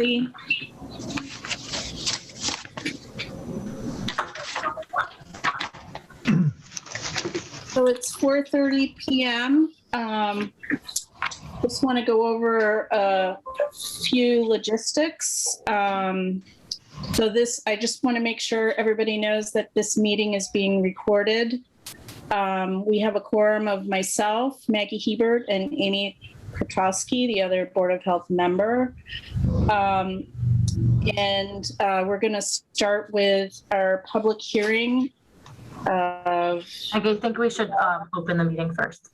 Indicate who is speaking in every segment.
Speaker 1: everybody? So it's 4:30 p.m. Just want to go over a few logistics. So I just want to make sure everybody knows that this meeting is being recorded. We have a quorum of myself, Maggie Hebert, and Amy Petrowski, the other Board of Health member. We're going to start with our public hearing. I
Speaker 2: think we should open the meeting first.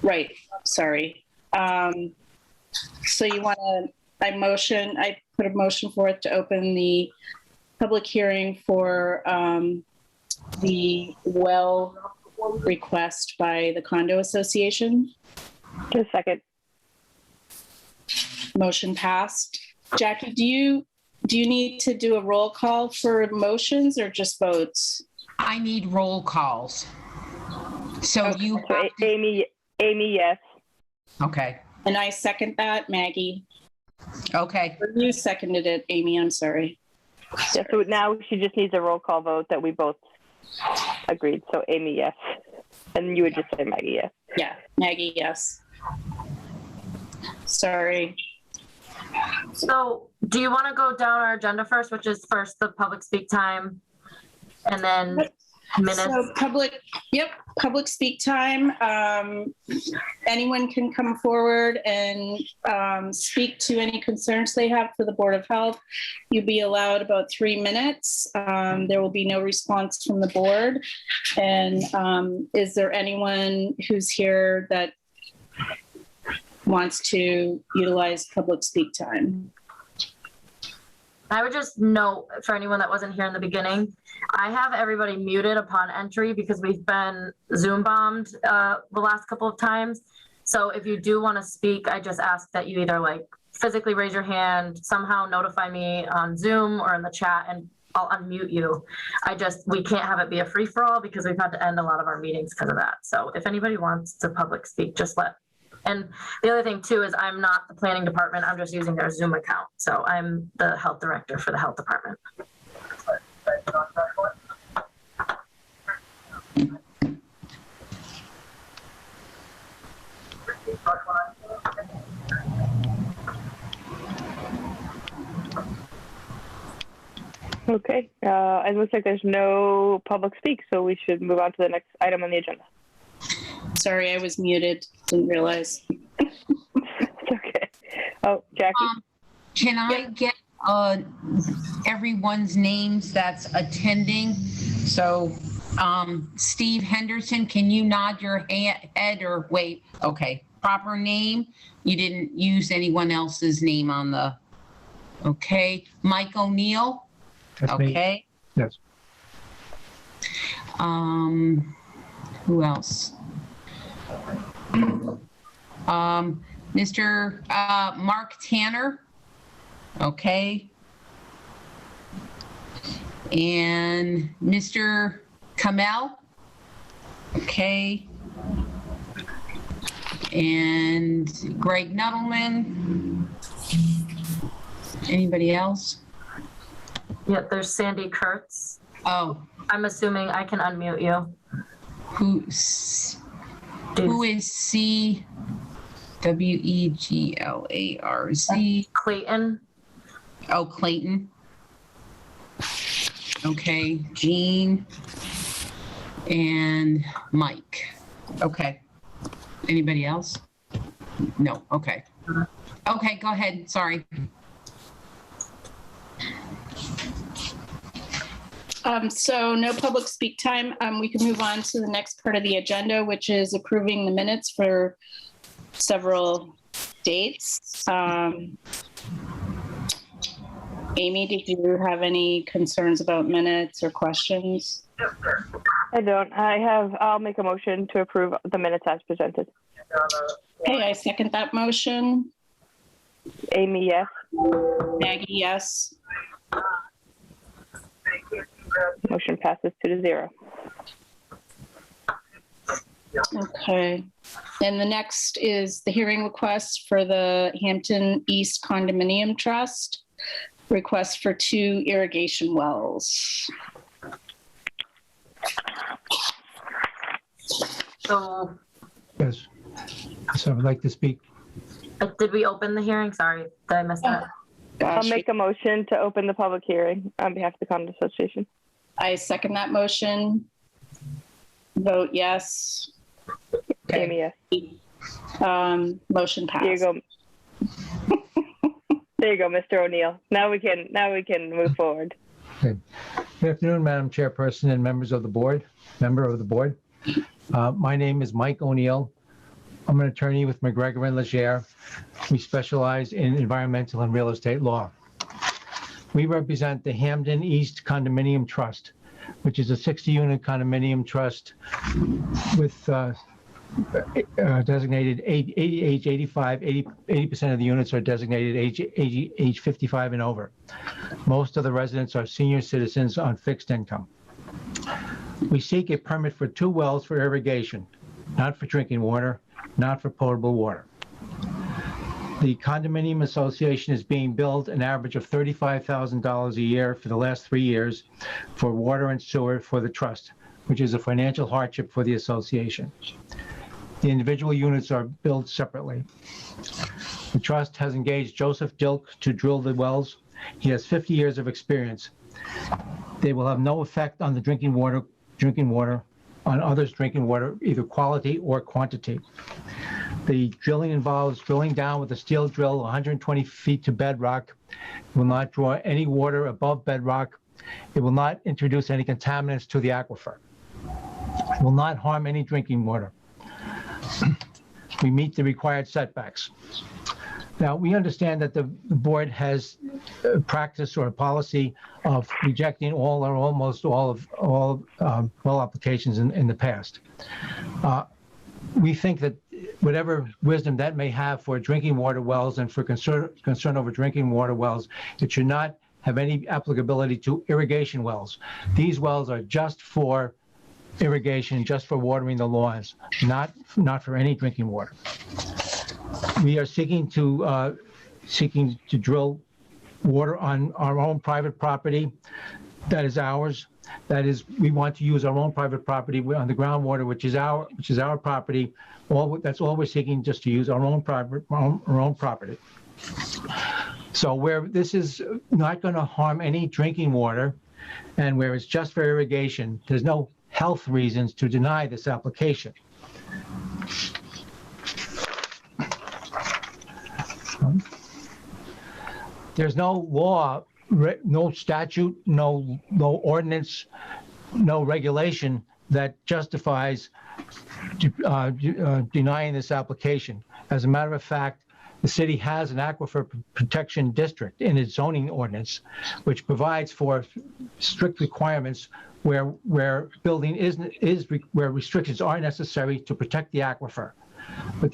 Speaker 1: Right, sorry. So you want to, I put a motion forth to open the public hearing for the well request by the condo association.
Speaker 3: Just a second.
Speaker 1: Motion passed. Jackie, do you need to do a roll call for motions or just votes?
Speaker 4: I need roll calls. So
Speaker 1: Okay.
Speaker 4: you
Speaker 3: So Amy, yes.
Speaker 4: Okay.
Speaker 1: And I second that, Maggie.
Speaker 4: Okay.
Speaker 1: Or you seconded it, Amy, I'm sorry.
Speaker 3: Yeah, so now she just needs a roll call vote that we both agreed. So Amy, yes. And you would just say Maggie, yes.
Speaker 1: Yeah, Maggie, yes. Sorry.
Speaker 2: So do you want to go down our agenda first, which is first the public speak time and then minutes?
Speaker 1: So public speak time. Anyone can come forward and speak to any concerns they have for the Board of Health. You'll be allowed about 3 minutes. There will be no response from the board. And is there anyone who's here that wants to utilize public speak time?
Speaker 2: I would just note for anyone that wasn't here in the beginning, I have everybody muted upon entry because we've been Zoom bombed the last couple of times. So if you do want to speak, I just ask that you either like physically raise your hand, somehow notify me on Zoom or in the chat, and I'll unmute you. We can't have it be a free for all because we've had to end a lot of our meetings because of that. So if anybody wants to public speak, just let. And the other thing too is I'm not the planning department. I'm just using their Zoom account. So I'm the health director for the health department.
Speaker 3: Okay. It looks like there's no public speak, so we should move on to the next item on the agenda.
Speaker 1: Sorry, I was muted. Didn't realize.
Speaker 3: It's okay. Oh, Jackie.
Speaker 4: Can I get everyone's names that's attending? So Steve Henderson, can you nod your head or wait? Okay, proper name. You didn't use anyone else's name on the, okay. Mike O'Neill.
Speaker 5: That's
Speaker 4: okay.
Speaker 5: Me. Yes.
Speaker 4: Who else? Mr. Mark Tanner. Okay. And Mr. Kamel. Okay. And Greg Nuttleman. Anybody else?
Speaker 2: Yeah, there's Sandy Kurtz.
Speaker 4: Oh.
Speaker 2: I'm assuming I can unmute you.
Speaker 4: Who is CWEGLARZ?
Speaker 2: Clayton.
Speaker 4: Oh, Clayton. Okay, Jean and Mike. Okay. Anybody else? No, okay. Okay, go ahead, sorry.
Speaker 1: So no public speak time. We can move on to the next part of the agenda, which is approving the minutes for several dates. Amy, did you have any concerns about minutes or questions?
Speaker 3: I don't. I'll make a motion to approve the minutes as presented.
Speaker 1: Okay, I second that motion.
Speaker 3: Amy, yes.
Speaker 1: Maggie, yes.
Speaker 3: Motion passes 2-0.
Speaker 1: Okay. And the next is the hearing request for the Hampton East Condominium Trust. Request for 2 irrigation wells.
Speaker 2: So,
Speaker 5: Yes. So I would like to speak.
Speaker 2: did we open the hearing? Sorry, did I miss that?
Speaker 3: I'll
Speaker 1: Gosh,
Speaker 3: make a motion to open the public hearing on behalf of the Condo Association.
Speaker 1: I second that motion. Vote yes.
Speaker 3: Amy, yes.
Speaker 1: Motion
Speaker 3: There you
Speaker 1: passed.
Speaker 3: go. There you go, Mr. O'Neill. Now we can move forward.
Speaker 5: Good afternoon, Madam Chairperson and members of the board, member of the board. My name is Mike O'Neill. I'm an attorney with McGregor and Legere. We specialize in environmental and real estate law. We represent the Hampton East Condominium Trust, which is a 60-unit condominium trust with designated age 85. 80% of the units are designated age 55 and over. Most of the residents are senior citizens on fixed income. We seek a permit for 2 wells for irrigation, not for drinking water, not for potable water. The condominium association is being billed an average of $35,000 a year for the last 3 years for water and sewer for the trust, which is a financial hardship for the association. The individual units are billed separately. The trust has engaged Joseph Dilk to drill the wells. He has 50 years of experience. They will have no effect on the drinking water, on others' drinking water, either quality or quantity. The drilling involves drilling down with a steel drill 120 feet to bedrock. It will not draw any water above bedrock. It will not introduce any contaminants to the aquifer. It will not harm any drinking water. We meet the required setbacks. Now, we understand that the board has a practice or a policy of rejecting all or almost all well applications in the past. We think that whatever wisdom that may have for drinking water wells and for concern over drinking water wells, it should not have any applicability to irrigation wells. These wells are just for irrigation, just for watering the lawns, not for any drinking water. We are seeking to drill water on our own private property. That is ours. That is, we want to use our own private property on the groundwater, which is our property. That's all we're seeking, just to use our own property. So where this is not going to harm any drinking water, and where it's just for irrigation, there's no health reasons to deny this application. There's no law, no statute, no ordinance, no regulation that justifies denying this application. As a matter of fact, the city has an aquifer protection district in its zoning ordinance, which provides for strict requirements where building where restrictions are necessary to protect the aquifer. But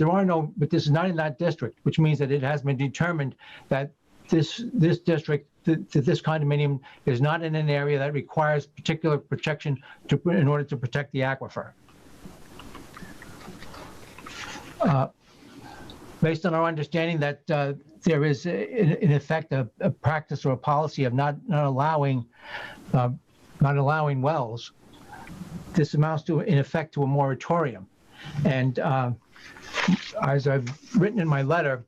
Speaker 5: this is not in that district, which means that it has been determined that this district, this condominium, is not in an area that requires particular protection in order to protect the aquifer. Based on our understanding that there is, in effect, a practice or a policy of not allowing wells, this amounts to, in effect, to a moratorium. And as I've written in my letter,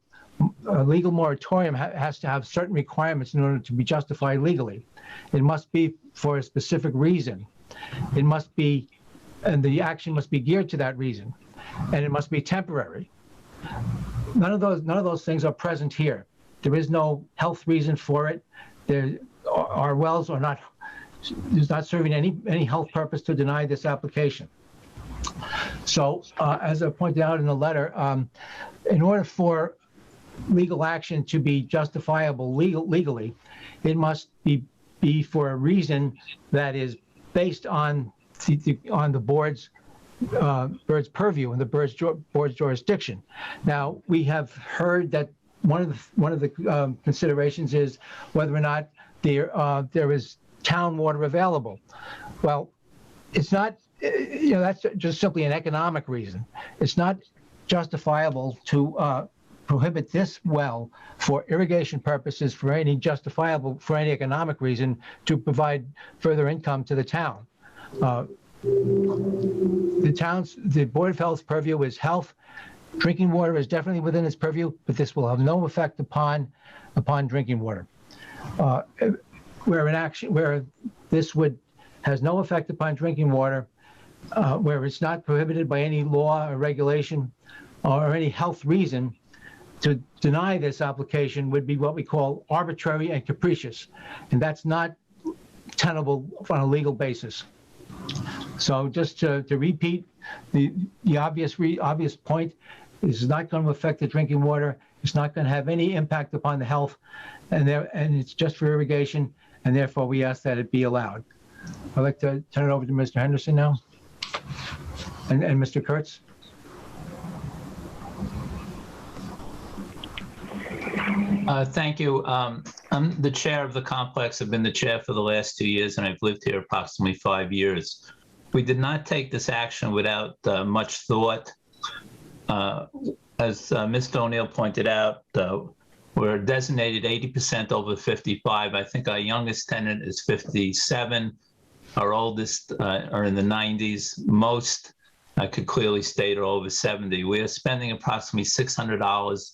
Speaker 5: a legal moratorium has to have certain requirements in order to be justified legally. It must be for a specific reason. It must be, and the action must be geared to that reason, and it must be temporary. None of those things are present here. There is no health reason for it. Our wells are not serving any health purpose to deny this application. So, as I pointed out in the letter, in order for legal action to be justifiable legally, it must be for a reason that is based on the board's purview and the board's jurisdiction. Now, we have heard that one of the considerations is whether or not there is town water available. Well, it's not that's just simply an economic reason. It's not justifiable to prohibit this well for irrigation purposes for any economic reason to provide further income to the town. The Board of Health's purview is health. Drinking water is definitely within its purview, but this will have no effect upon drinking water. Where this has no effect upon drinking water, where it's not prohibited by any law or regulation or any health reason, to deny this application would be what we call arbitrary and capricious, and that's not tenable on a legal basis. So just to repeat the obvious point, this is not going to affect the drinking water. It's not going to have any impact upon the health, and it's just for irrigation, and therefore we ask that it be allowed. I'd like to turn it over to Mr. Henderson now, and Mr. Kurtz.
Speaker 6: Thank you. I'm the chair of the complex. I've been the chair for the last 2 years, and I've lived here approximately 5 years. We did not take this action without much thought. As Mr. O'Neill pointed out, we're designated 80% over 55. I think our youngest tenant is 57. Our oldest are in the 90s. Most, I could clearly state, are over 70. We are spending approximately $600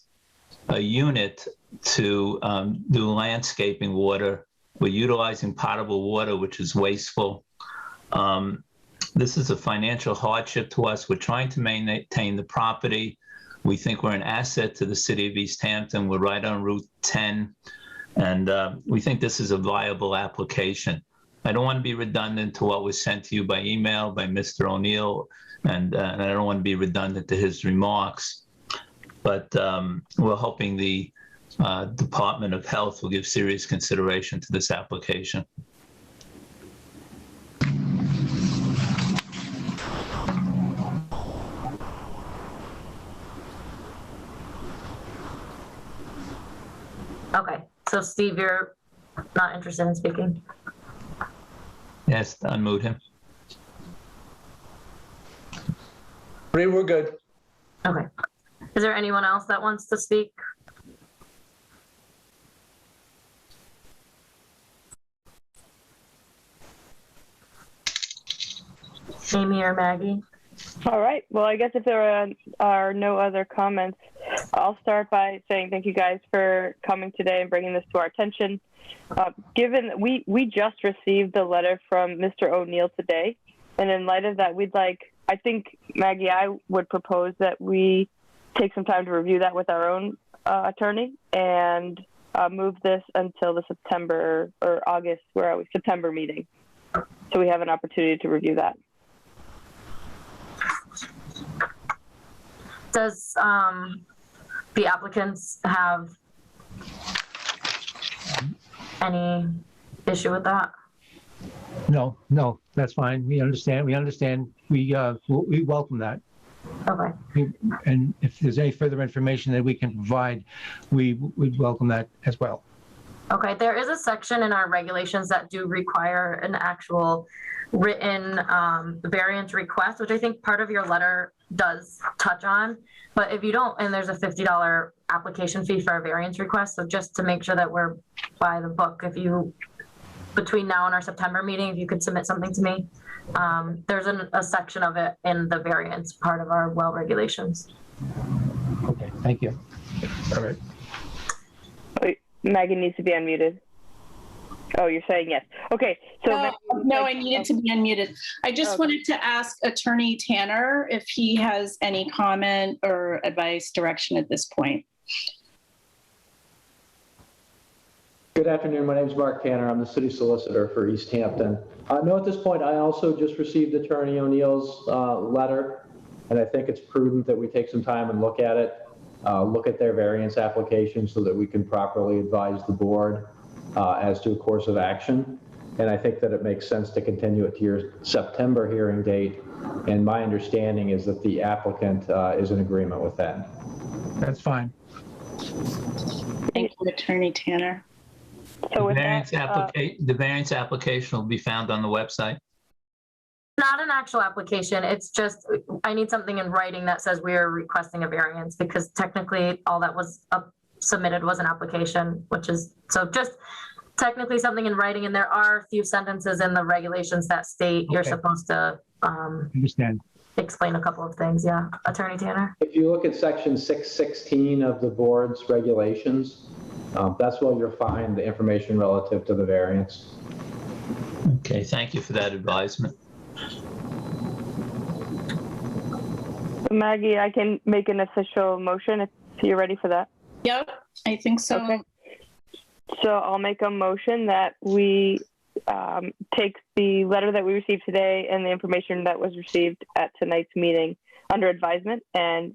Speaker 6: a unit to do landscaping water. We're utilizing potable water, which is wasteful. This is a financial hardship to us. We're trying to maintain the property. We think we're an asset to the city of Easthampton. We're right on Route 10, and we think this is a viable application. I don't want to be redundant to what was sent to you by email by Mr. O'Neill, and I don't want to be redundant to his remarks. But we're hoping the Department of Health will give serious consideration to this application.
Speaker 2: Okay, so Steve, you're not interested in speaking?
Speaker 6: Yes, unmute him.
Speaker 7: We're good.
Speaker 2: Okay. Is there anyone else that wants to speak? Amy or Maggie?
Speaker 3: All right. Well, I guess if there are no other comments, I'll start by saying thank you guys for coming today and bringing this to our attention. Given we just received the letter from Mr. O'Neill today, and in light of that, I think, Maggie, I would propose that we take some time to review that with our own attorney and move this until the September or August, where are we, September meeting. So we have an opportunity to review that.
Speaker 2: Does the applicants have any issue with that?
Speaker 5: No, that's fine. We understand. We welcome that.
Speaker 2: Okay.
Speaker 5: And if there's any further information that we can provide, we'd welcome that as well.
Speaker 2: Okay, there is a section in our regulations that do require an actual written variance request, which I think part of your letter does touch on. But if you don't, and there's a $50 application fee for a variance request, so just to make sure that we're by the book, if you, between now and our September meeting, if you could submit something to me, there's a section of it in the variance part of our well regulations.
Speaker 5: Okay, thank you. All right.
Speaker 3: Wait, Maggie needs to be unmuted. Oh, you're saying yes. Okay. So
Speaker 1: no, I needed to be unmuted. I just wanted to ask Attorney Tanner if he has any comment or advice, direction at this point.
Speaker 7: Good afternoon. My name is Mark Tanner. I'm the city solicitor for Easthampton. No, at this point, I also just received Attorney O'Neill's letter, and I think it's prudent that we take some time and look at it, look at their variance application so that we can properly advise the board as to a course of action. And I think that it makes sense to continue it to your September hearing date. And my understanding is that the applicant is in agreement with that.
Speaker 5: That's fine.
Speaker 1: Thank you, Attorney Tanner.
Speaker 3: So
Speaker 6: The variance application will be found on the website.
Speaker 2: Not an actual application. It's just, I need something in writing that says we are requesting a variance, because technically all that was submitted was an application, which is, so just technically something in writing. And there are a few sentences in the regulations that state you're
Speaker 5: Okay.
Speaker 2: supposed to
Speaker 5: Understand.
Speaker 2: explain a couple of things. Yeah. Attorney Tanner.
Speaker 7: If you look at section 616 of the board's regulations, that's where you'll find the information relative to the variance.
Speaker 6: Okay, thank you for that advisement.
Speaker 3: Maggie, I can make an official motion if you're ready for that.
Speaker 1: Yep, I think so.
Speaker 3: Okay. So I'll make a motion that we take the letter that we received today and the information that was received at tonight's meeting under advisement and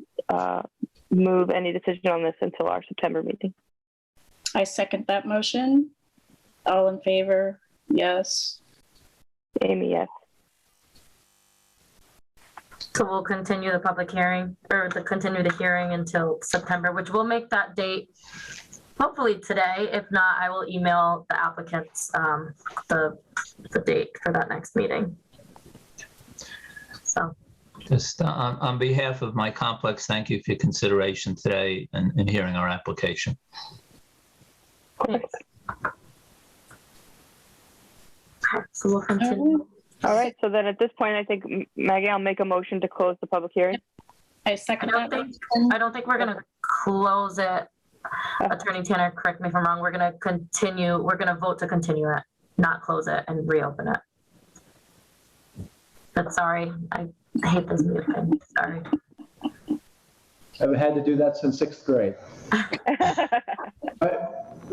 Speaker 3: move any decision on this until our September meeting.
Speaker 1: I second that motion. All in favor? Yes.
Speaker 3: Amy, yes.
Speaker 2: So we'll continue the public hearing, or continue the hearing until September, which will make that date hopefully today. If not, I will email the applicants the date for that next meeting. So.
Speaker 6: Just on behalf of my complex, thank you for your consideration today and hearing our application.
Speaker 2: Thanks. Okay, so we'll continue.
Speaker 3: All right. So then at this point, I think, Maggie, I'll make a motion to close the public hearing.
Speaker 1: I second that.
Speaker 2: I don't think we're going to close it. Attorney Tanner, correct me if I'm wrong. We're going to continue. We're going to vote to continue it, not close it and reopen it. But sorry, I hate this meeting. Sorry.
Speaker 7: I've had to do that since 6th grade.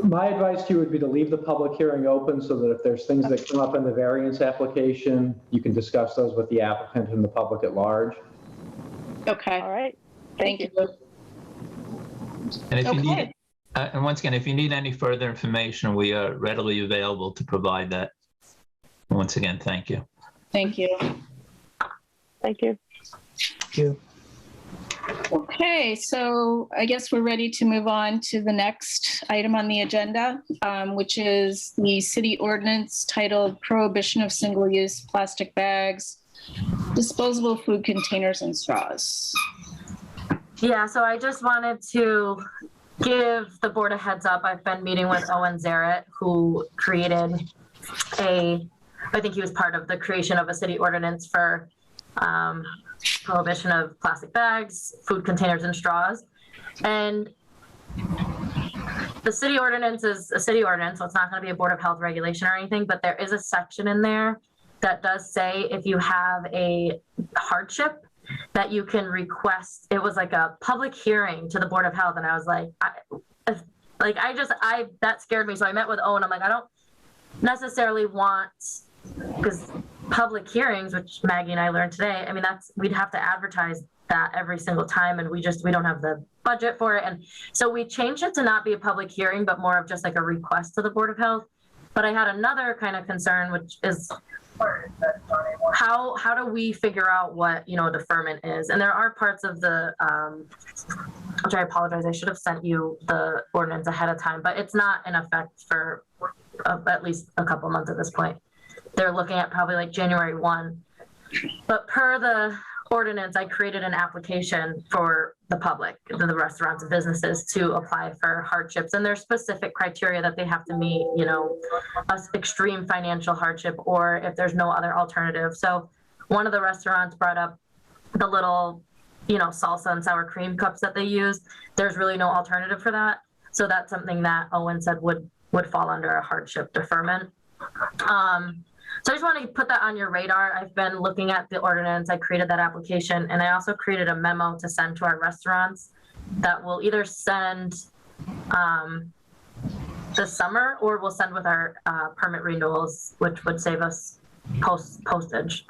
Speaker 7: My advice to you would be to leave the public hearing open so that if there's things that come up in the variance application, you can discuss those with the applicant and the public at large.
Speaker 1: Okay.
Speaker 3: All right.
Speaker 1: Thank you.
Speaker 6: And if you need,
Speaker 1: Okay.
Speaker 6: and once again, if you need any further information, we are readily available to provide that. Once again, thank you.
Speaker 1: Thank you.
Speaker 3: Thank you.
Speaker 5: Thank you.
Speaker 1: Okay, so I guess we're ready to move on to the next item on the agenda, which is the city ordinance titled Prohibition of Single-Use Plastic Bags, Disposable Food Containers and Straws.
Speaker 2: Yeah, so I just wanted to give the board a heads up. I've been meeting with Owen Zarrett, who created I think he was part of the creation of a city ordinance for prohibition of plastic bags, food containers, and straws. And the city ordinance is a city ordinance, so it's not going to be a Board of Health regulation or anything, but there is a section in there that does say if you have a hardship that you can request. It was like a public hearing to the Board of Health, and I was like, that scared me. So I met with Owen. I'm like, I don't necessarily want, because public hearings, which Maggie and I learned today, I mean, we'd have to advertise that every single time, and we don't have the budget for it. And so we changed it to not be a public hearing, but more of just like a request to the Board of Health. But I had another kind of concern, which is how do we figure out what, a deferment is? And there are parts of the, which I apologize, I should have sent you the ordinance ahead of time, but it's not in effect for at least a couple months at this point. They're looking at probably like January 1. But per the ordinance, I created an application for the public, the restaurants and businesses, to apply for hardships. And there's specific criteria that they have to meet, extreme financial hardship, or if there's no other alternative. So one of the restaurants brought up the little, salsa and sour cream cups that they use. There's really no alternative for that. So that's something that Owen said would fall under a hardship deferment. So I just want to put that on your radar. I've been looking at the ordinance. I created that application, and I also created a memo to send to our restaurants that will either send this summer, or we'll send with our permit renewals, which would save us postage,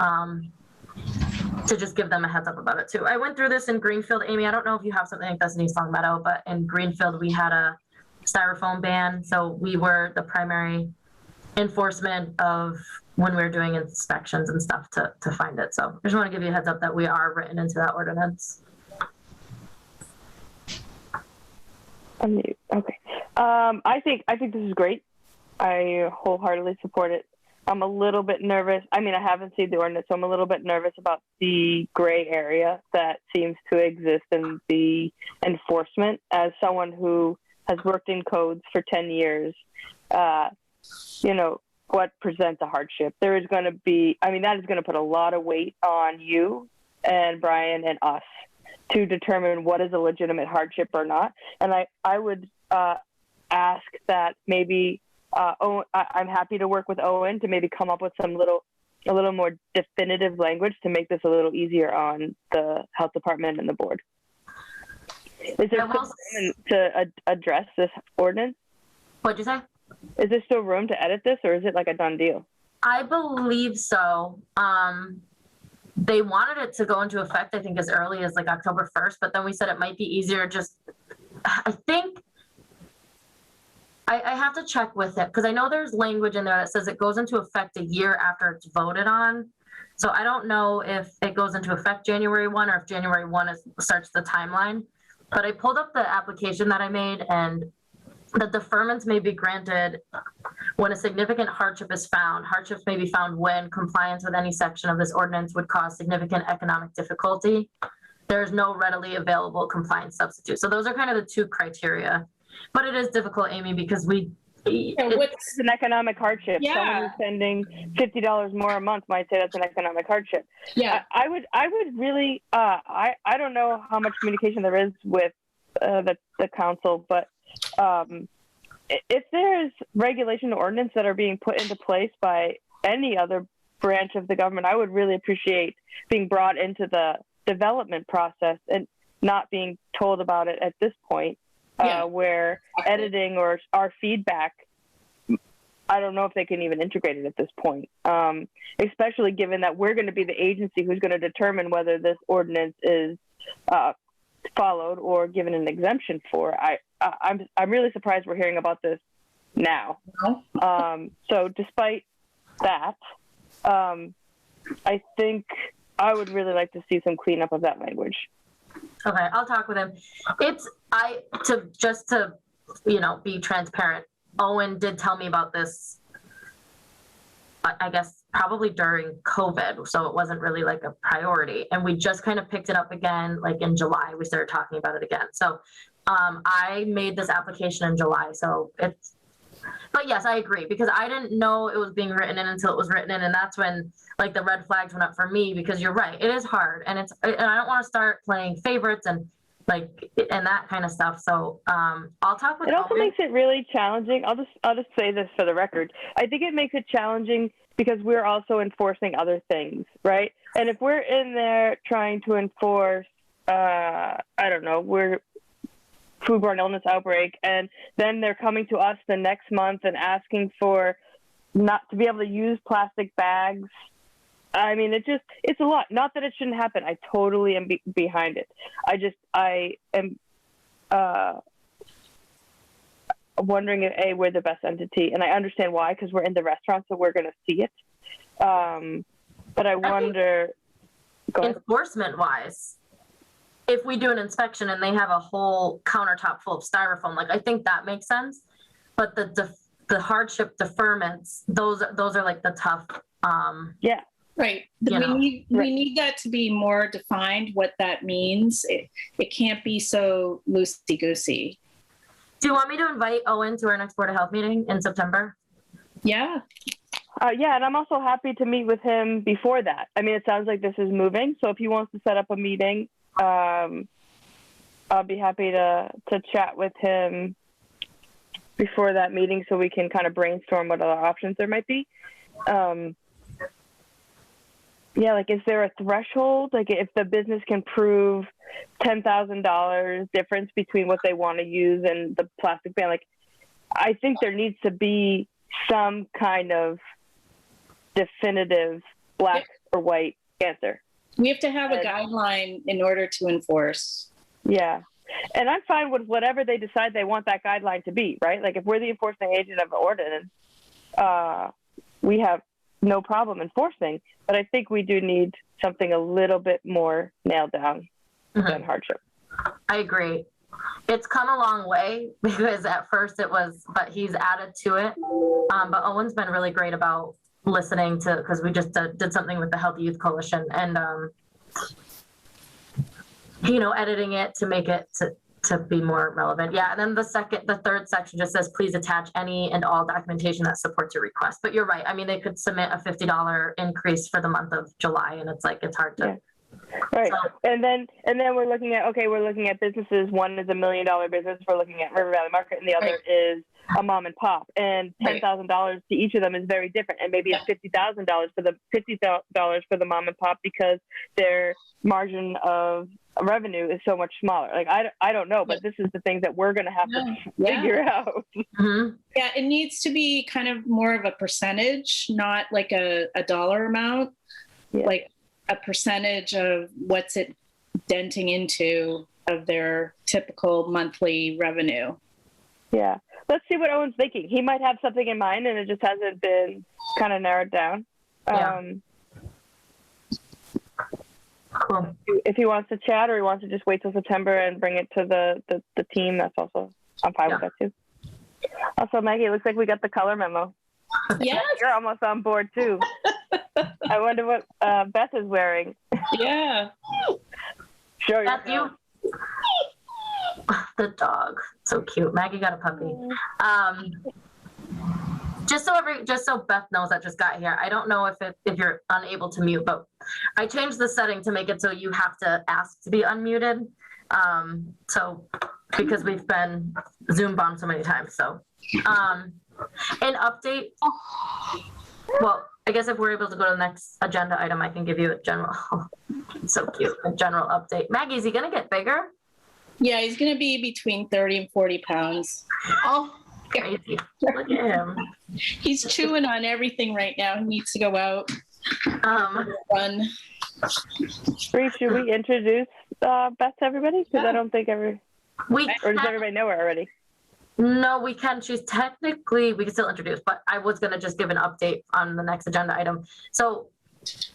Speaker 2: to just give them a heads up about it too. I went through this in Greenfield. Amy, I don't know if you have something like this in East Long but in Greenfield, we had a styrofoam ban. So we were the primary enforcement of when we were doing inspections and stuff to find it. So I just want to give you a heads up that we are written into that ordinance.
Speaker 3: Okay. I think this is great. I wholeheartedly support it. I'm a little bit nervous. I mean, I haven't seen the ordinance, so I'm a little bit nervous about the gray area that seems to exist in the enforcement. As someone who has worked in codes for 10 years, what presents a hardship? There is going to be, that is going to put a lot of weight on you and Brian and us to determine what is a legitimate hardship or not. And I would ask that maybe, I'm happy to work with Owen to maybe come up with a little more definitive language to make this a little easier on the health department and the board. Is there still room to address this ordinance?
Speaker 2: What'd you say?
Speaker 3: Is there still room to edit this, or is it like a done deal?
Speaker 2: I believe so. They wanted it to go into effect, I think, as early as like October 1st, but then we said it might be easier. I think I have to check with it because I know there's language in there that says it goes into effect a year after it's voted on. So I don't know if it goes into effect January 1 or if January 1 starts the timeline. But I pulled up the application that I made, and the deferments may be granted when a significant hardship is found. Hardships may be found when compliance with any section of this ordinance would cause significant economic difficulty. There is no readily available compliance substitute. So those are kind of the two criteria. But it is difficult, Amy, because
Speaker 3: it's an economic hardship.
Speaker 1: Yeah.
Speaker 3: Someone who's spending $50 more a month might say that's an economic hardship.
Speaker 1: Yeah.
Speaker 3: I would really, I don't know how much communication there is with the council, but if there's regulation or ordinance that are being put into place by any other branch of the government, I would really appreciate being brought into the development process and not being told about it at this point. Where editing or our feedback, I don't know if they can even integrate it at this point, especially given that we're going to be the agency who's going to determine whether this ordinance is followed or given an exemption for. I'm really surprised we're hearing about this now. So despite that, I think I would really like to see some cleanup of that language.
Speaker 2: Okay, I'll talk with him. To be transparent, Owen did tell me about this, I guess, probably during COVID, so it wasn't really like a priority. And we just kind of picked it up again, like in July, we started talking about it again. So I made this application in July, but yes, I agree, because I didn't know it was being written in until it was written in, and that's when like the red flags went up for me, because you're right, it is hard, and I don't want to start playing favorites and that kind of stuff. So I'll talk with.
Speaker 3: It also makes it really challenging. I'll just say this for the record. I think it makes it challenging because we're also enforcing other things, right? And if we're in there trying to enforce, we're foodborne illness outbreak, and then they're coming to us the next month and asking for not to be able to use plastic bags. I mean, it's a lot. Not that it shouldn't happen. I totally am behind it. I am wondering if we're the best entity, and I understand why, because we're in the restaurant, so we're going to see it. But I wonder,
Speaker 2: enforcement wise, if we do an inspection and they have a whole countertop full of styrofoam, I think that makes sense. But the hardship deferments, those are like the tough.
Speaker 3: Yeah.
Speaker 1: Right. We need that to be more defined, what that means. It can't be so loosey-goosey.
Speaker 2: Do you want me to invite Owen to our next Board of Health meeting in September?
Speaker 1: Yeah.
Speaker 3: And I'm also happy to meet with him before that. I mean, it sounds like this is moving. So if he wants to set up a meeting, I'll be happy to chat with him before that meeting so we can kind of brainstorm what other options there might be. Is there a threshold? Like, if the business can prove $10,000 difference between what they want to use and the plastic ban, I think there needs to be some kind of definitive black or white answer.
Speaker 1: We have to have a guideline in order to enforce.
Speaker 3: Yeah. And I'm fine with whatever they decide they want that guideline to be, right? Like, if we're the enforcing agent of the ordinance, we have no problem enforcing, but I think we do need something a little bit more nailed down than hardship.
Speaker 2: I agree. It's come a long way, because at first it was, but he's added to it. But Owen's been really great about listening to, because we just did something with the Healthy Youth Coalition, and editing it to make it to be more relevant. Yeah, and then the third section just says, please attach any and all documentation that supports your request. But you're right. I mean, they could submit a $50 increase for the month of July, and it's hard to.
Speaker 3: Yeah. Right.
Speaker 2: So,
Speaker 3: and then we're looking at businesses. One is $1 million business. We're looking at River Valley Market, and the other is a mom and pop. And $10,000 to each of them is very different. And maybe it's $50,000 for the mom and pop because their margin of revenue is so much smaller. I don't know, but this is the things that we're going to have to figure out.
Speaker 2: mm-hmm.
Speaker 1: Yeah, it needs to be kind of more of a percentage, not like a dollar amount, like a percentage of what's it denting into of their typical monthly revenue.
Speaker 3: Yeah. Let's see what Owen's thinking. He might have something in mind and it just hasn't been kind of narrowed down.
Speaker 2: Cool.
Speaker 3: If he wants to chat or he wants to just wait till September and bring it to the team, that's also, I'm fine with that too. Also, Maggie, it looks like we got the color memo.
Speaker 1: Yes.
Speaker 3: You're almost on board too. I wonder what Beth is wearing.
Speaker 1: Yeah.
Speaker 3: Sure.
Speaker 2: Beth, the dog, so cute. Maggie got a puppy. Just so Beth knows that just got here. I don't know if you're unable to mute, but I changed the setting to make it so you have to ask to be unmuted. So because we've been Zoom bombed so many times. So an update. Well, I guess if we're able to go to the next agenda item, I can give you a general. So cute, a general update. Maggie, is he gonna get bigger?
Speaker 1: Yeah, he's going to be between 30 and 40 pounds.
Speaker 2: Oh, crazy. Look at him.
Speaker 1: He's chewing on everything right now. He needs to go out. Run.
Speaker 3: Bree, should we introduce Beth to everybody? Because I don't think or does everybody know her already?
Speaker 2: No, we can. She's technically, we can still introduce, but I was going to just give an update on the next agenda item. So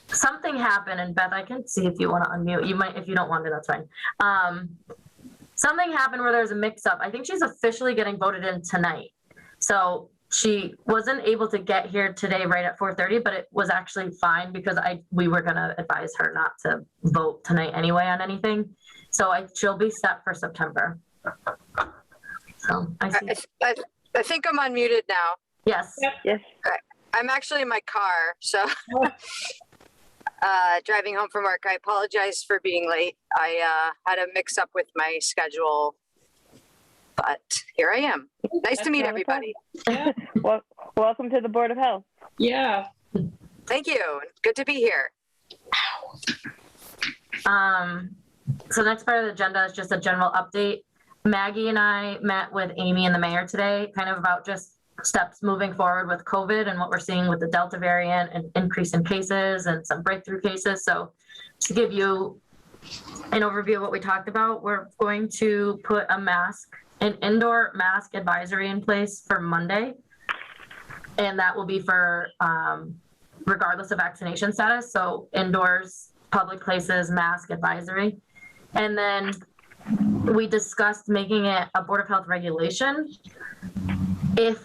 Speaker 2: something happened, and Beth, I can see if you want to unmute. You might, if you don't want to, that's fine. Something happened where there's a mix-up. I think she's officially getting voted in tonight. So she wasn't able to get here today right at 4:30, but it was actually fine because we were going to advise her not to vote tonight anyway on anything. So she'll be set for September. So I
Speaker 8: think I'm unmuted now.
Speaker 2: Yes.
Speaker 3: Yes.
Speaker 8: I'm actually in my car, so driving home from work. I apologize for being late. I had a mix up with my schedule, but here I am. Nice to meet everybody.
Speaker 1: Yeah.
Speaker 3: Well, welcome to the Board of Health.
Speaker 1: Yeah.
Speaker 8: Thank you. Good to be here.
Speaker 2: So next part of the agenda is just a general update. Maggie and I met with Amy and the mayor today, kind of about just steps moving forward with COVID and what we're seeing with the Delta variant and increase in cases and some breakthrough cases. So to give you an overview of what we talked about, we're going to put an indoor mask advisory in place for Monday. And that will be for regardless of vaccination status. So indoors, public places, mask advisory. And then we discussed making it a Board of Health regulation. If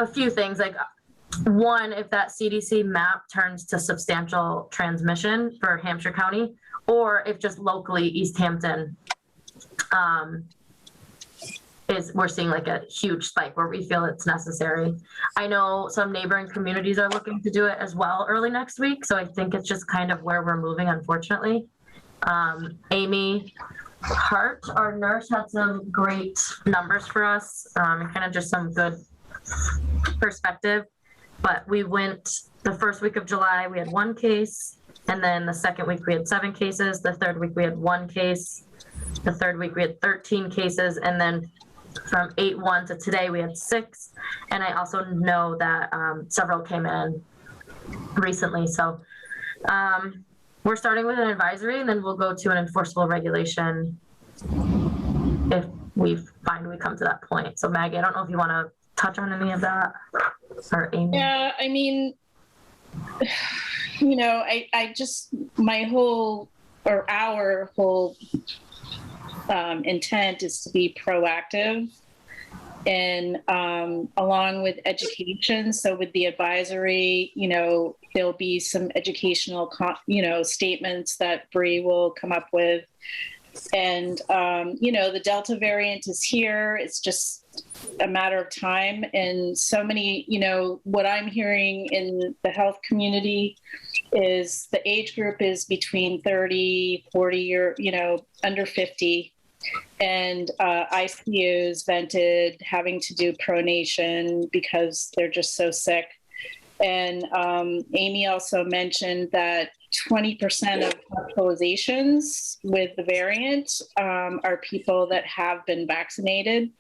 Speaker 2: a few things, like one, if that CDC map turns to substantial transmission for Hampshire County, or if just locally Easthampton we're seeing like a huge spike where we feel it's necessary. I know some neighboring communities are looking to do it as well early next week. So I think it's just kind of where we're moving, unfortunately. Amy Hart, our nurse, had some great numbers for us, and kind of just some good perspective. But we went the first week of July, we had 1 case. And then the second week we had 7 cases. The third week we had 1 case. The third week we had 13 cases. And then from 8/1 to today we had 6. And I also know that several came in recently. So we're starting with an advisory, and then we'll go to an enforceable regulation if we find we come to that point. So Maggie, I don't know if you want to touch on any of that, or Amy.
Speaker 1: Yeah, I mean, you know, I just, our whole intent is to be proactive and along with education. So with the advisory, there'll be some educational, statements that Bree will come up with. And, the Delta variant is here. It's just a matter of time. And so many, what I'm hearing in the health community is the age group is between 30, 40, or, under 50. And ICUs vented, having to do pronation because they're just so sick. And Amy also mentioned that 20% of hospitalizations with the variant are people that have been vaccinated.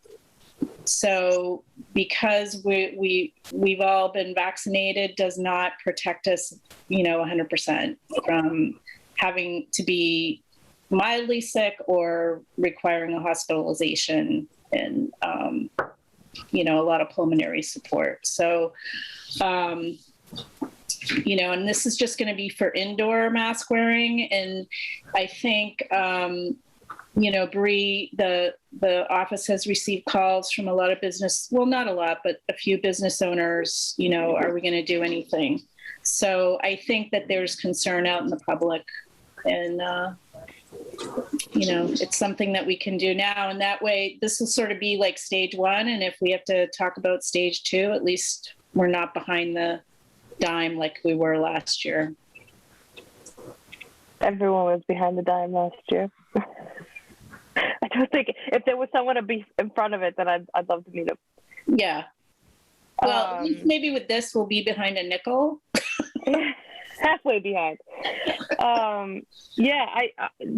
Speaker 1: So because we've all been vaccinated does not protect us, 100% from having to be mildly sick or requiring a hospitalization and, a lot of pulmonary support. So, and this is just going to be for indoor mask wearing. And I think, Bree, the office has received calls from a lot of business, well, not a lot, but a few business owners, are we going to do anything? So I think that there's concern out in the public, and, it's something that we can do now. And that way, this will sort of be like stage one. And if we have to talk about stage two, at least we're not behind the dime like we were last year.
Speaker 3: Everyone was behind the dime last year. I don't think if there was someone to be in front of it, then I'd love to meet him.
Speaker 1: Yeah. Well, at least maybe with this, we'll be behind a nickel.
Speaker 3: Halfway behind.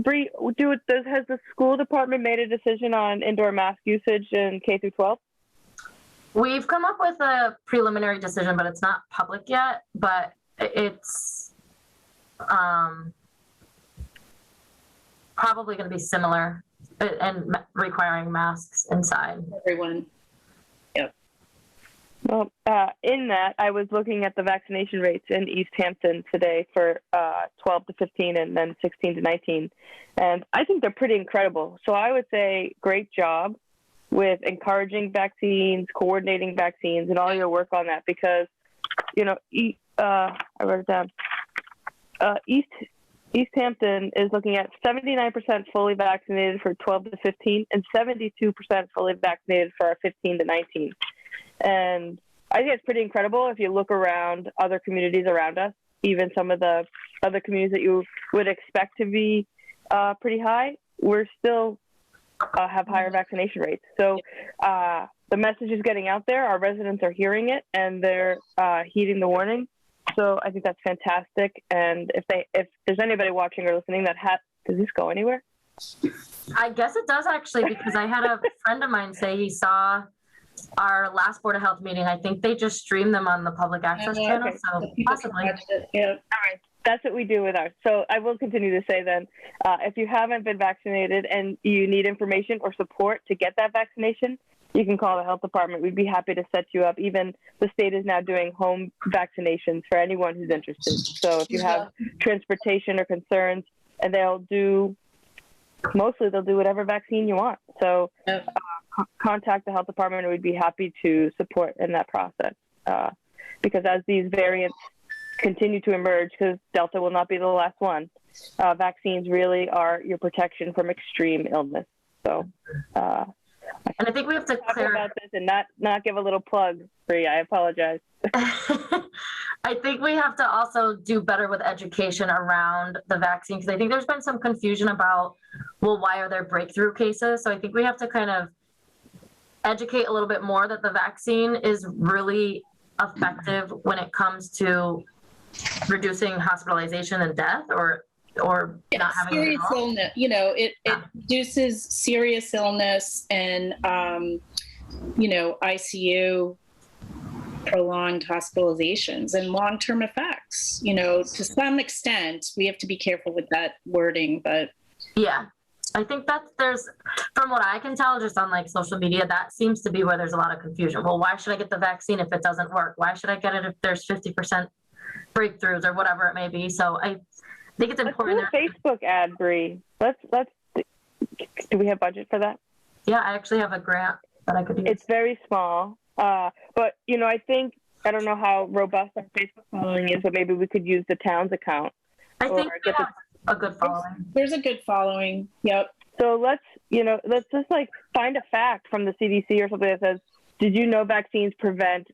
Speaker 3: Bree, has the school department made a decision on indoor mask usage in K through 12?
Speaker 2: We've come up with a preliminary decision, but it's not public yet. But it's probably going to be similar and requiring masks inside.
Speaker 1: Everyone. Yep.
Speaker 3: Well, in that, I was looking at the vaccination rates in Easthampton today for 12 to 15 and then 16 to 19. And I think they're pretty incredible. So I would say great job with encouraging vaccines, coordinating vaccines, and all your work on that, because, I wrote it down. Easthampton is looking at 79% fully vaccinated for 12 to 15 and 72% fully vaccinated for our 15 to 19. And I think it's pretty incredible if you look around other communities around us, even some of the other communities that you would expect to be pretty high, we're still have higher vaccination rates. So the message is getting out there. Our residents are hearing it and they're heeding the warning. So I think that's fantastic. And if there's anybody watching or listening that does this go anywhere?
Speaker 2: I guess it does actually, because I had a friend of mine say he saw our last Board of Health meeting. I think they just streamed them on the public access channel.
Speaker 3: Okay.
Speaker 2: So possibly.
Speaker 3: Yeah. All right. That's what we do with ours. So I will continue to say then, if you haven't been vaccinated and you need information or support to get that vaccination, you can call the health department. We'd be happy to set you up. Even the state is now doing home vaccinations for anyone who's interested. So if you have transportation or concerns, and they'll do whatever vaccine you want. So contact the health department, and we'd be happy to support in that process. Because as these variants continue to emerge, because Delta will not be the last one, vaccines really are your protection from extreme illness. So,
Speaker 2: and I think we have to
Speaker 3: talk about this and not give a little plug, Bree. I apologize.
Speaker 2: I think we have to also do better with education around the vaccine, because I think there's been some confusion about, well, why are there breakthrough cases? So I think we have to kind of educate a little bit more that the vaccine is really effective when it comes to reducing hospitalization and death, or not having
Speaker 1: serious illness. It reduces serious illness and ICU, prolonged hospitalizations, and long-term effects. To some extent, we have to be careful with that wording, but
Speaker 2: yeah. I think there's, from what I can tell, just on like social media, that seems to be where there's a lot of confusion. Well, why should I get the vaccine if it doesn't work? Why should I get it if there's 50% breakthroughs or whatever it may be? So I think it's important.
Speaker 3: Let's do a Facebook ad, Bree. Do we have budget for that?
Speaker 2: Yeah, I actually have a grant that I could use.
Speaker 3: It's very small, but I think, I don't know how robust our Facebook following is, but maybe we could use the town's account.
Speaker 2: I think
Speaker 3: or
Speaker 2: we
Speaker 3: get the-
Speaker 2: have a good following.
Speaker 1: There's a good following. Yep.
Speaker 3: So let's just like find a fact from the CDC or something that says, did you know vaccines prevent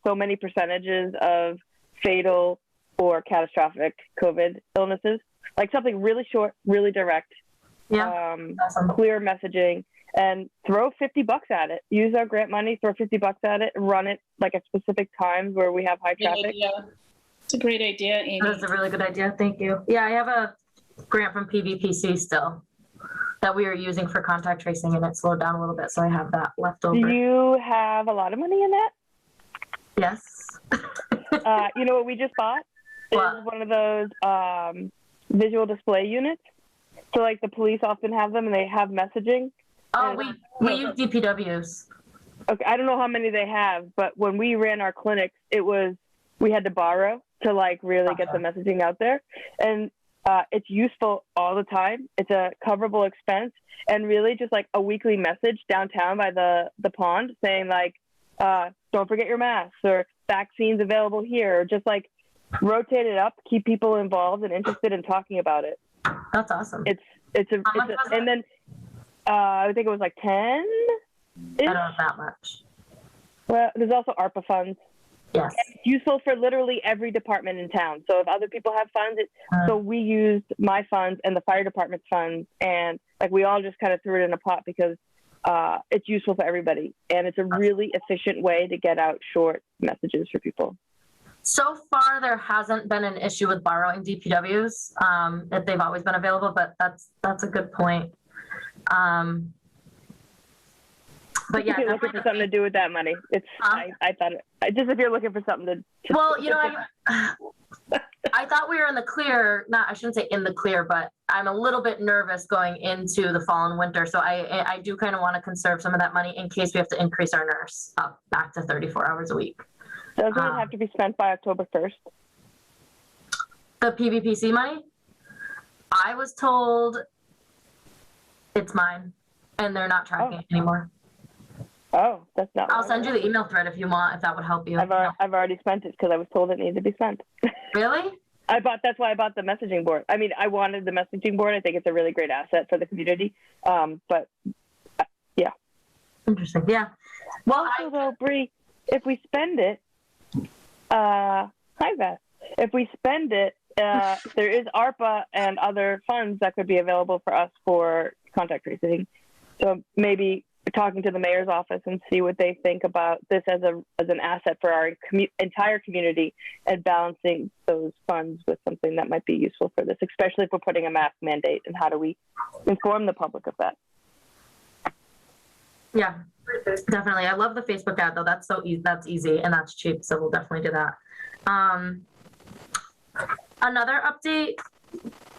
Speaker 3: so many percentages of fatal or catastrophic COVID illnesses? Like something really short, really direct,
Speaker 2: Awesome.
Speaker 3: clear messaging, and throw $50 at it. Use our grant money, throw $50 at it, and run it like at specific times where we have high traffic.
Speaker 1: Yeah, it's a great idea, Amy.
Speaker 2: That's a really good idea. Thank you. Yeah, I have a grant from PVPC still that we are using for contact tracing, and it slowed down a little bit, so I have that left over.
Speaker 3: Do you have a lot of money in that?
Speaker 2: Yes.
Speaker 3: You know what we just bought?
Speaker 2: What?
Speaker 3: Is one of those visual display units. So like the police often have them, and they have messaging.
Speaker 2: Oh, we use DPWs.
Speaker 3: Okay, I don't know how many they have, but when we ran our clinics, we had to borrow to like really get the messaging out there, and it's useful all the time. It's a coverable expense, and really just like a weekly message downtown by the pond saying like, don't forget your masks, or vaccines available here, or just like rotate it up, keep people involved and interested in talking about it.
Speaker 2: That's awesome.
Speaker 3: And then I think it was like 10.
Speaker 2: I don't have that much.
Speaker 3: Well, there's also ARPA funds.
Speaker 2: Yes.
Speaker 3: And it's useful for literally every department in town. So if other people have funds, so we used my funds and the fire department's funds, and like we all just kind of threw it in a pot because it's useful for everybody, and it's a really efficient way to get out short messages for people.
Speaker 2: So far, there hasn't been an issue with borrowing DPWs. That they've always been available, but that's a good point. But yeah,
Speaker 3: if you're looking for something to do with that money, I thought just if you're looking for something to
Speaker 2: well, I thought we were in the clear. I shouldn't say in the clear, but I'm a little bit nervous going into the fall and winter. So I do kind of want to conserve some of that money in case we have to increase our nurse up back to 34 hours a week.
Speaker 3: Doesn't it have to be spent by October 1st?
Speaker 2: The PVPC money? I was told it's mine, and they're not tracking it anymore.
Speaker 3: Oh, that's not.
Speaker 2: I'll send you the email thread if you want, if that would help you.
Speaker 3: I've already spent it because I was told it needed to be spent.
Speaker 2: Really?
Speaker 3: That's why I bought the messaging board. I mean, I wanted the messaging board. I think it's a really great asset for the community. But yeah.
Speaker 2: Interesting. Yeah. Well,
Speaker 3: also though, Bree, if we spend it, hi Beth. If we spend it, there is ARPA and other funds that could be available for us for contact tracing. So maybe talking to the mayor's office and see what they think about this as an asset for our entire community, and balancing those funds with something that might be useful for this, especially if we're putting a mask mandate, and how do we inform the public of that?
Speaker 2: Yeah, definitely. I love the Facebook ad though. That's so easy. That's easy and that's cheap. So we'll definitely do that. Another update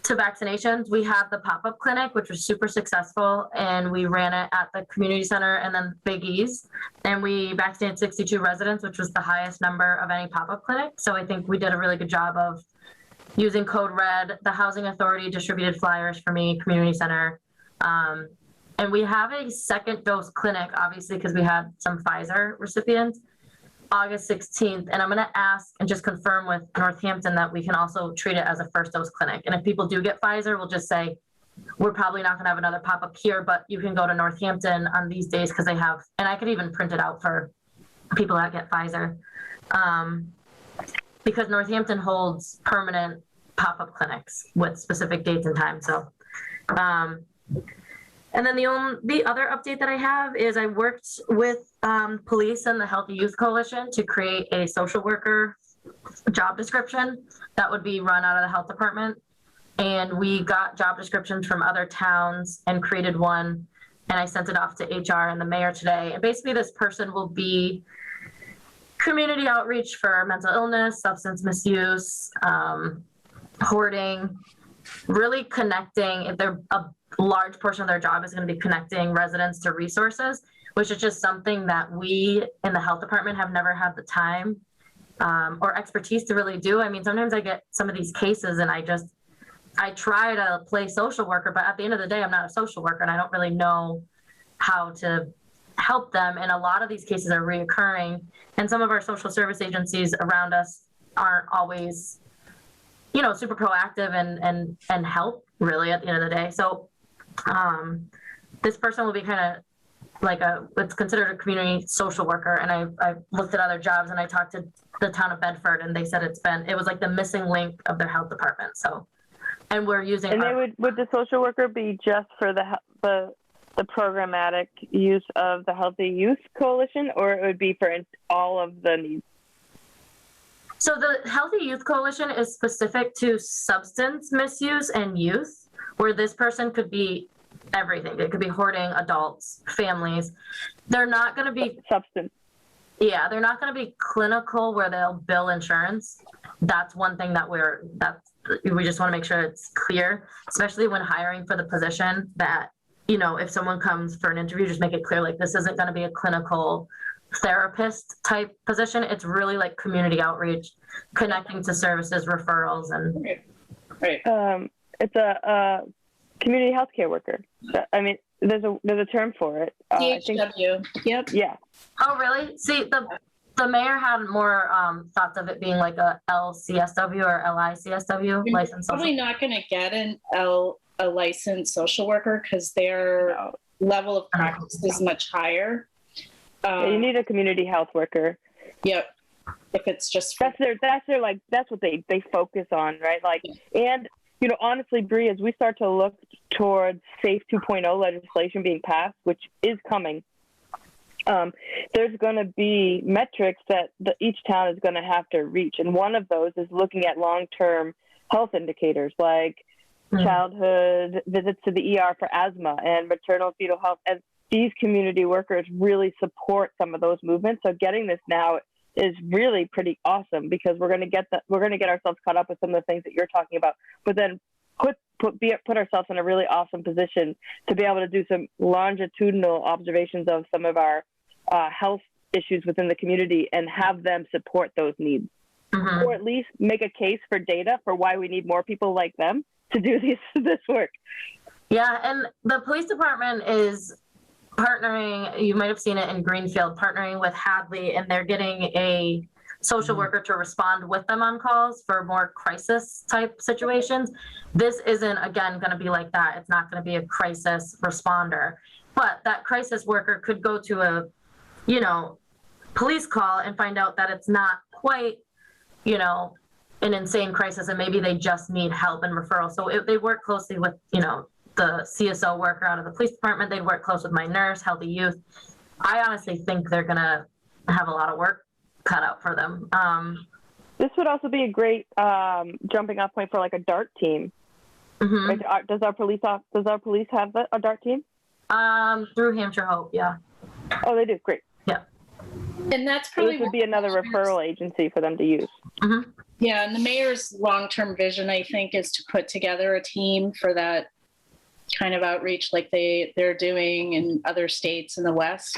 Speaker 2: to vaccinations, we have the pop-up clinic, which was super successful, and we ran it at the community center and then Big E's, and we vaccinated 62 residents, which was the highest number of any pop-up clinic. So I think we did a really good job of using code red. The housing authority distributed flyers for me, community center, and we have a second dose clinic, obviously, because we had some Pfizer recipients, August 16th. And I'm going to ask and just confirm with Northampton that we can also treat it as a first dose clinic. And if people do get Pfizer, we'll just say, we're probably not going to have another pop-up here, but you can go to Northampton on these days because they have, and I could even print it out for people that get Pfizer. Because Northampton holds permanent pop-up clinics with specific dates and times. So, and then the other update that I have is I worked with police and the Healthy Youth Coalition to create a social worker job description that would be run out of the health department. And we got job descriptions from other towns and created one. And I sent it off to HR and the mayor today. And basically this person will be community outreach for mental illness, substance misuse, hoarding, really connecting. If they're a large portion of their job is going to be connecting residents to resources, which is just something that we in the health department have never had the time or expertise to really do. I mean, sometimes I get some of these cases and I try to play social worker, but at the end of the day, I'm not a social worker and I don't really know how to help them. And a lot of these cases are reoccurring. And some of our social service agencies around us aren't always, you know, super proactive and help really at the end of the day. So this person will be kind of like it's considered a community social worker. And I looked at other jobs and I talked to the town of Bedford and they said it was like the missing link of their health department. So, and we're using.
Speaker 3: And would the social worker be just for the programmatic use of the Healthy Youth Coalition, or it would be for all of the needs?
Speaker 2: So the Healthy Youth Coalition is specific to substance misuse and youth, where this person could be everything. It could be hoarding, adults, families. They're not going to be
Speaker 3: substance.
Speaker 2: Yeah, they're not going to be clinical where they'll bill insurance. That's one thing that we just want to make sure it's clear, especially when hiring for the position, that, you know, if someone comes for an interview, just make it clear, like, this isn't going to be a clinical therapist type position. It's really like community outreach, connecting to services, referrals, and
Speaker 1: Right.
Speaker 3: It's a community healthcare worker. I mean, there's a term for it.
Speaker 1: DHW. Yep.
Speaker 3: Yeah.
Speaker 2: Oh, really? See, the mayor had more thoughts of it being like a LCSW or LICSW license.
Speaker 1: Probably not going to get a licensed social worker because their level of practice is much higher.
Speaker 3: You need a community health worker.
Speaker 1: Yep. If it's just
Speaker 3: that's what they focus on, right? Like, and you know, honestly, Bree, as we start to look towards SAFE 2.0 legislation being passed, which is coming, there's going to be metrics that each town is going to have to reach, and one of those is looking at long-term health indicators like childhood visits to the ER for asthma and maternal fetal health. And these community workers really support some of those movements. So getting this now is really pretty awesome, because we're going to get ourselves caught up with some of the things that you're talking about, but then put ourselves in a really awesome position to be able to do some longitudinal observations of some of our health issues within the community and have them support those needs, or at least make a case for data for why we need more people like them to do this work.
Speaker 2: Yeah, and the police department is partnering, you might have seen it in Greenfield, partnering with Hadley, and they're getting a social worker to respond with them on calls for more crisis type situations. This isn't, again, going to be like that. It's not going to be a crisis responder, but that crisis worker could go to a, you know, police call and find out that it's not quite, you know, an insane crisis, and maybe they just need help and referral. So they work closely with, you know, the CSO worker out of the police department. They'd work close with my nurse, Healthy Youth. I honestly think they're going to have a lot of work cut out for them.
Speaker 3: This would also be a great jumping off point for like a DART team. Right? Does our police have a DART team?
Speaker 2: Through Hampshire Hope, yeah.
Speaker 3: Oh, they do. Great.
Speaker 2: Yeah.
Speaker 1: And that's probably
Speaker 3: this would be another referral agency for them to use.
Speaker 1: Yeah, and the mayor's long-term vision, I think, is to put together a team for that kind of outreach like they're doing in other states in the West.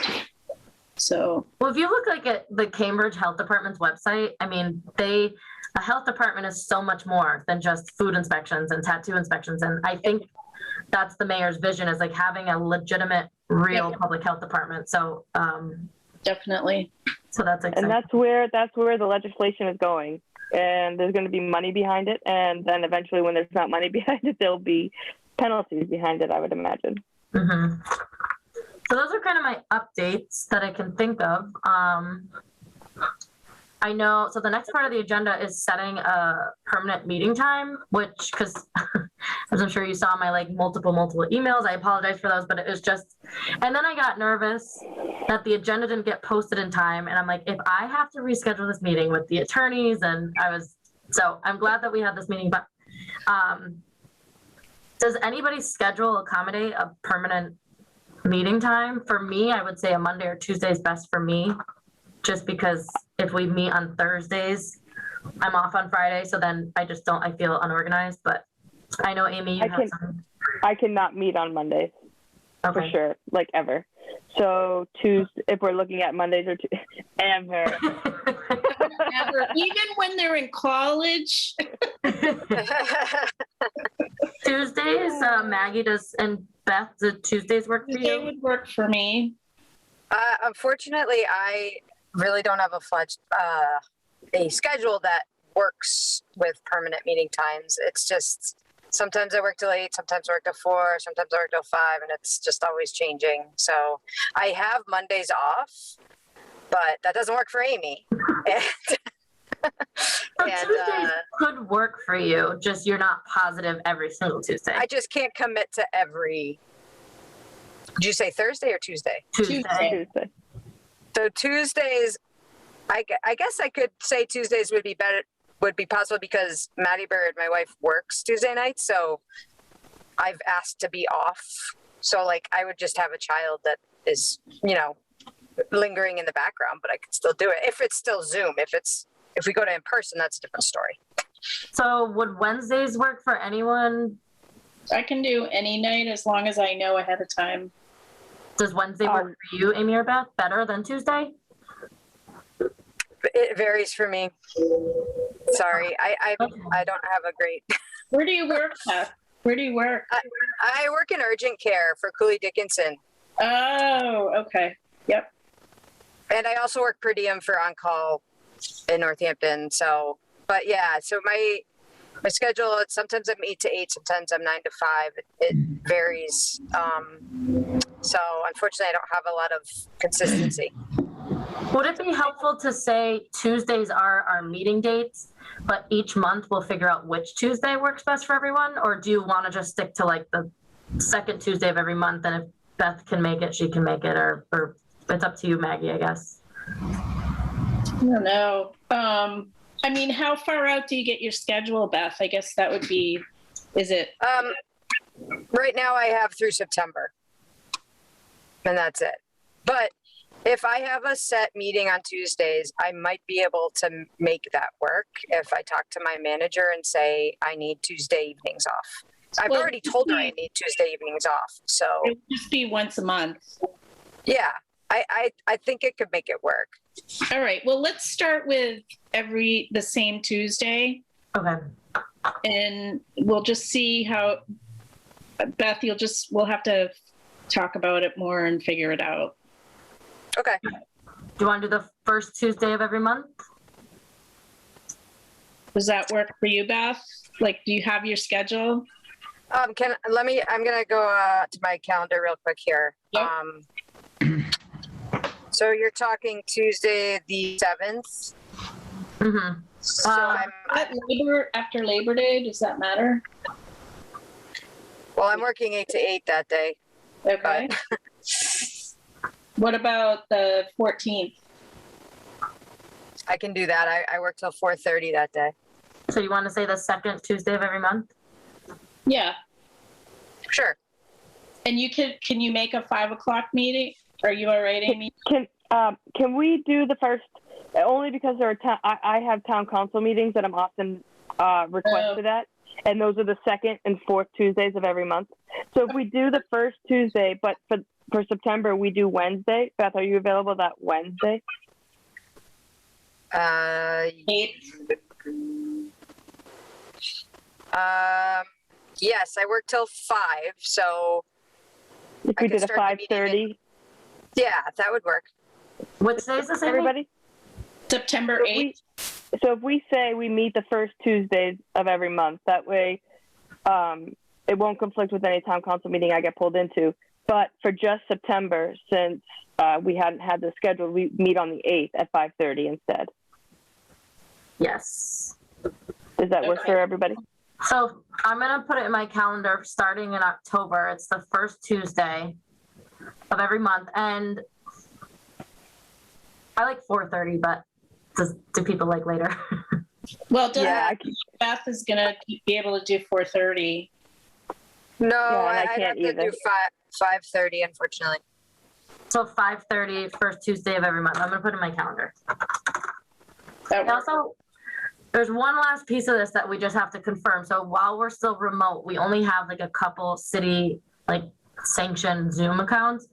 Speaker 1: So,
Speaker 2: well, if you look like at the Cambridge Health Department's website, I mean, a health department is so much more than just food inspections and tattoo inspections. And I think that's the mayor's vision, is like having a legitimate, real public health department. So,
Speaker 1: definitely.
Speaker 2: So that's exciting.
Speaker 3: And that's where the legislation is going. And there's going to be money behind it. And then eventually, when there's not money behind it, there'll be penalties behind it, I would imagine.
Speaker 2: So those are kind of my updates that I can think of. I know, so the next part of the agenda is setting a permanent meeting time, which, because as I'm sure you saw my like multiple emails, I apologize for those, but it was just, and then I got nervous that the agenda didn't get posted in time. And I'm like, if I have to reschedule this meeting with the attorneys, and so I'm glad that we had this meeting, but does anybody's schedule accommodate a permanent meeting time? For me, I would say a Monday or Tuesday is best for me, just because if we meet on Thursdays, I'm off on Friday, so then I feel unorganized. But I know, Amy,
Speaker 3: I cannot meet on Mondays, for sure, like ever. So if we're looking at Mondays or ever.
Speaker 1: Never, even when they're in college.
Speaker 2: Tuesdays, Maggie does, and Beth, do Tuesdays work for you?
Speaker 1: They would work for me.
Speaker 8: Unfortunately, I really don't have a schedule that works with permanent meeting times. It's just sometimes I work till 8, sometimes I work till 4, sometimes I work till 5, and it's just always changing. So I have Mondays off, but that doesn't work for Amy.
Speaker 2: So Tuesdays could work for you, just you're not positive every single Tuesday.
Speaker 8: I just can't commit to every. Did you say Thursday or Tuesday?
Speaker 2: Tuesday.
Speaker 8: So Tuesdays, I guess I could say Tuesdays would be better, would be possible because Maddie Bird, my wife, works Tuesday nights. So I've asked to be off. So like I would just have a child that is, lingering in the background, but I could still do it if it's still Zoom. If we go to in person, that's a different story.
Speaker 2: So would Wednesdays work for anyone?
Speaker 1: I can do any night as long as I know ahead of time.
Speaker 2: Does Wednesday work for you, Amy or Beth, better than Tuesday?
Speaker 8: It varies for me. Sorry, I don't have a great.
Speaker 1: Where do you work, Beth? Where do you work?
Speaker 8: I work in urgent care for Cooley Dickinson.
Speaker 1: Oh, okay. Yep.
Speaker 8: And I also work per diem for On Call in Northampton. So, but yeah, so my schedule, sometimes I'm 8 to 8, sometimes I'm 9 to 5. It varies. So unfortunately I don't have a lot of consistency.
Speaker 2: Would it be helpful to say Tuesdays are our meeting dates, but each month we'll figure out which Tuesday works best for everyone? Or do you want to just stick to like the second Tuesday of every month? And if Beth can make it, she can make it, or it's up to you, Maggie, I guess.
Speaker 1: I don't know. I mean, how far out do you get your schedule, Beth? I guess that would be, is it?
Speaker 8: Right now I have through September and that's it. But if I have a set meeting on Tuesdays, I might be able to make that work if I talk to my manager and say I need Tuesday evenings off. I've already told her I need Tuesday evenings off. So
Speaker 1: it would just be once a month.
Speaker 8: Yeah, I think it could make it work.
Speaker 1: All right. Well, let's start with the same Tuesday.
Speaker 2: Okay.
Speaker 1: And we'll just see how, Beth, we'll have to talk about it more and figure it out.
Speaker 8: Okay.
Speaker 2: Do you want to do the first Tuesday of every month?
Speaker 1: Does that work for you, Beth? Like, do you have your schedule?
Speaker 8: I'm gonna go to my calendar real quick here.
Speaker 1: Yep.
Speaker 8: So you're talking Tuesday the 7th.
Speaker 2: Mm-hmm.
Speaker 8: So
Speaker 1: After Labor Day, does that matter?
Speaker 8: Well, I'm working 8 to 8 that day.
Speaker 1: Okay. What about the 14th?
Speaker 8: I can do that. I work till 4:30 that day.
Speaker 2: So you want to say the second Tuesday of every month?
Speaker 1: Yeah.
Speaker 8: Sure.
Speaker 1: And can you make a 5 o'clock meeting? Are you all right, Amy?
Speaker 3: Can we do the first, only because there are I have town council meetings that I'm often requested at, and those are the second and fourth Tuesdays of every month. So if we do the first Tuesday, but for September, we do Wednesday. Beth, are you available that Wednesday?
Speaker 1: 8.
Speaker 8: Yes, I work till 5, so
Speaker 3: If we did a 5:30.
Speaker 8: Yeah, that would work.
Speaker 2: What day is this, Amy?
Speaker 3: Everybody?
Speaker 1: September 8th.
Speaker 3: So if we say we meet the first Tuesdays of every month, that way it won't conflict with any town council meeting I get pulled into. But for just September, since we hadn't had the schedule, we meet on the 8th at 5:30 instead.
Speaker 2: Yes.
Speaker 3: Does that work for everybody?
Speaker 2: So I'm going to put it in my calendar starting in October. It's the first Tuesday of every month. And I like 4:30, but do people like later?
Speaker 1: Well, Beth is going to be able to do 4:30.
Speaker 8: No,
Speaker 3: I
Speaker 8: I'd
Speaker 3: can't
Speaker 8: have to do 5:30, unfortunately.
Speaker 2: So 5:30, first Tuesday of every month. I'm going to put it in my calendar.
Speaker 1: That works.
Speaker 2: Also, there's one last piece of this that we just have to confirm. So while we're still remote, we only have like a couple city sanctioned Zoom accounts.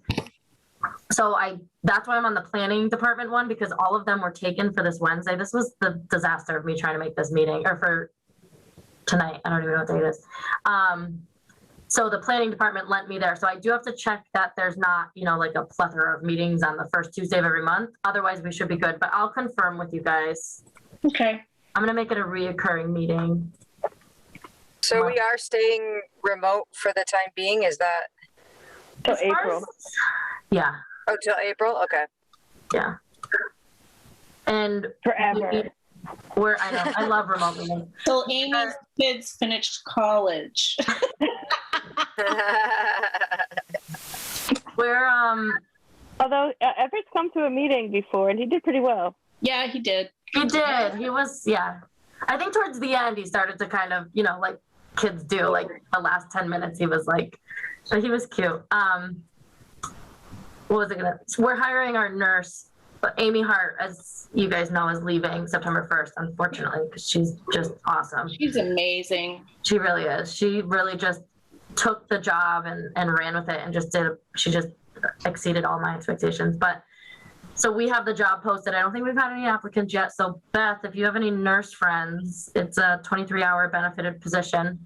Speaker 2: So that's why I'm on the planning department one, because all of them were taken for this Wednesday. This was the disaster of me trying to make this meeting, or for tonight. I don't even know what day it is. So the planning department lent me there. So I do have to check that there's not, like a plethora of meetings on the first Tuesday of every month. Otherwise, we should be good. But I'll confirm with you guys.
Speaker 1: Okay.
Speaker 2: I'm going to make it a reoccurring meeting.
Speaker 8: So we are staying remote for the time being, is that?
Speaker 3: Till April.
Speaker 2: Yeah.
Speaker 8: Oh, till April? Okay.
Speaker 2: Yeah. And
Speaker 3: Forever.
Speaker 2: I know, I love remote meetings.
Speaker 1: Till Amy's kids finished college.
Speaker 2: We're,
Speaker 3: Although Everett's come to a meeting before and he did pretty well.
Speaker 1: Yeah, he did.
Speaker 2: he did. He was, yeah. I think towards the end, he started to kind of, like kids do, like the last 10 minutes, he was like, but he was cute. What was it we're hiring our nurse, but Amy Hart, as you guys know, is leaving September 1st, unfortunately, because she's just awesome.
Speaker 1: She's amazing.
Speaker 2: She really is. She really just took the job and ran with it and she just exceeded all my expectations. But so we have the job posted. I don't think we've had any applicants yet. So Beth, if you have any nurse friends, it's a 23-hour benefited position.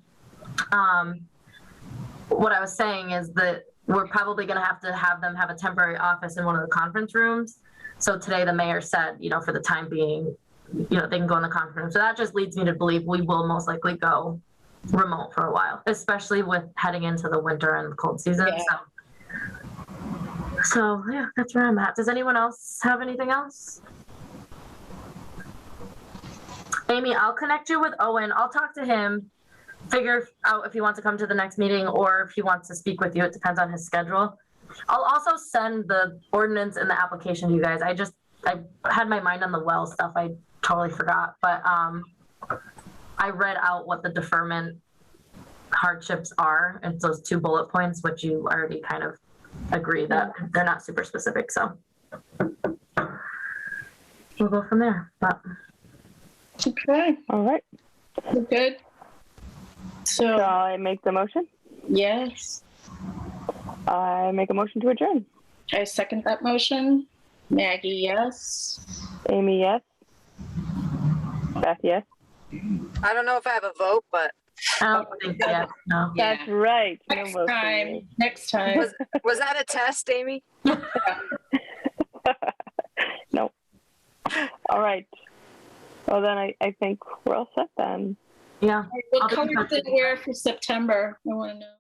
Speaker 2: What I was saying is that we're probably going to have them have a temporary office in one of the conference rooms. So today the mayor said, for the time being, they can go in the conference room. So that just leads me to believe we will most likely go remote for a while, especially with heading into the winter and cold season.
Speaker 1: Yeah.
Speaker 2: So yeah, that's where I'm at. Does anyone else have anything else? Amy, I'll connect you with Owen. I'll talk to him, figure out if he wants to come to the next meeting or if he wants to speak with you. It depends on his schedule. I'll also send the ordinance and the application to you guys. I had my mind on the well stuff. I totally forgot, but I read out what the deferment hardships are. It's those 2 bullet points, which you already kind of agree that they're not super specific. So we'll go from there. But
Speaker 1: Okay.
Speaker 3: All right.
Speaker 1: We're good.
Speaker 3: Shall
Speaker 1: So,
Speaker 3: I make the motion?
Speaker 1: yes,
Speaker 3: I make a motion to adjourn.
Speaker 1: I second that motion. Maggie, yes.
Speaker 3: Amy, yes. Beth, yes.
Speaker 8: I don't know if I have a vote, but
Speaker 2: I don't think yet. No.
Speaker 1: Yeah.
Speaker 3: That's right. No
Speaker 1: Next
Speaker 3: vote for
Speaker 1: time.
Speaker 3: me.
Speaker 1: Next time.
Speaker 8: was that a test, Amy?
Speaker 3: No. All right. Well, then I think we're all set then.
Speaker 2: Yeah.
Speaker 1: What
Speaker 2: I'll be
Speaker 1: color
Speaker 2: in touch
Speaker 1: did
Speaker 2: with
Speaker 1: it wear for September? I want to know.